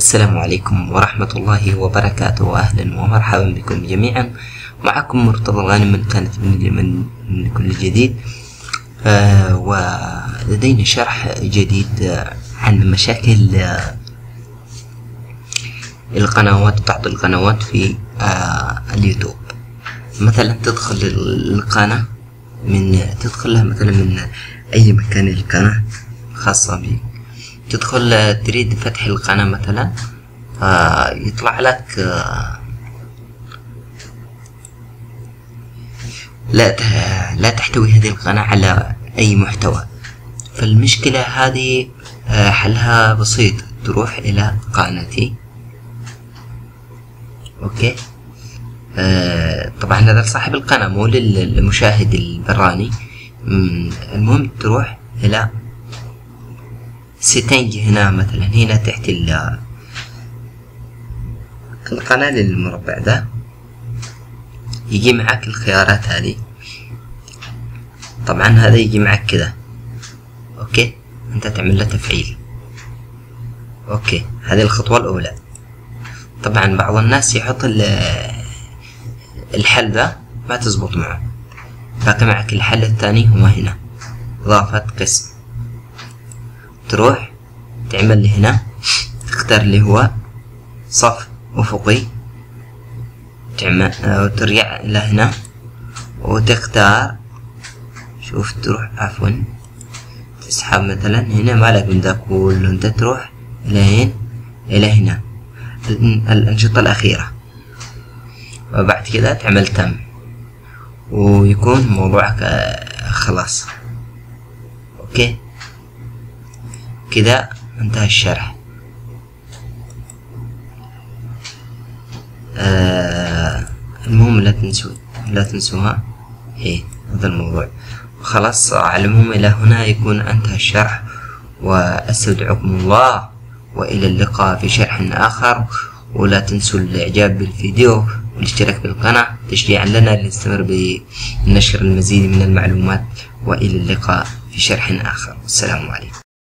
السلام عليكم ورحمة الله وبركاته. أهلا ومرحبا بكم جميعا. معكم مرتضى الغانم من قناة من كل جديد. ولدينا شرح جديد عن مشاكل القنوات، بعض القنوات في اليوتيوب. مثلا تدخل القناة تدخلها مثلا من أي مكان، القناة خاصة بك، تدخل تريد فتح القناة مثلا، يطلع لك لا تحتوي هذه القناة على أي محتوى. فالمشكلة هذه حلها بسيط، تروح إلى قناتي. أوكي، طبعا هذا لصاحب القناة مو للمشاهد البراني. المهم تروح إلى سيتنج هنا، مثلا هنا تحت القناة للمربع ده، يجي معك الخيارات هذه. طبعا هذا يجي معك كذا. اوكي، انت تعمل له تفعيل. اوكي، هذه الخطوة الاولى. طبعا بعض الناس يحط الحل ذا ما تزبط معه، باقي معك الحل الثاني هو هنا اضافة قسم. تروح تعمل لي هنا، تختار اللي هو صف افقي، وترجع الى هنا وتختار، شوف تروح عفوا تسحب مثلا هنا، ما لك من ذا كله، انت تروح الى هنا الانشطة الاخيرة، وبعد كذا تعمل تم، ويكون موضوعك خلاص. اوكي، كذا انتهى الشرح. المهم لا تنسوها هذا الموضوع. خلاص، على المهم الى هنا يكون انتهى الشرح، واستودعكم الله، والى اللقاء في شرح اخر. ولا تنسوا الاعجاب بالفيديو والاشتراك بالقناة تشجيعا لنا لنستمر بنشر المزيد من المعلومات، والى اللقاء في شرح اخر. السلام عليكم.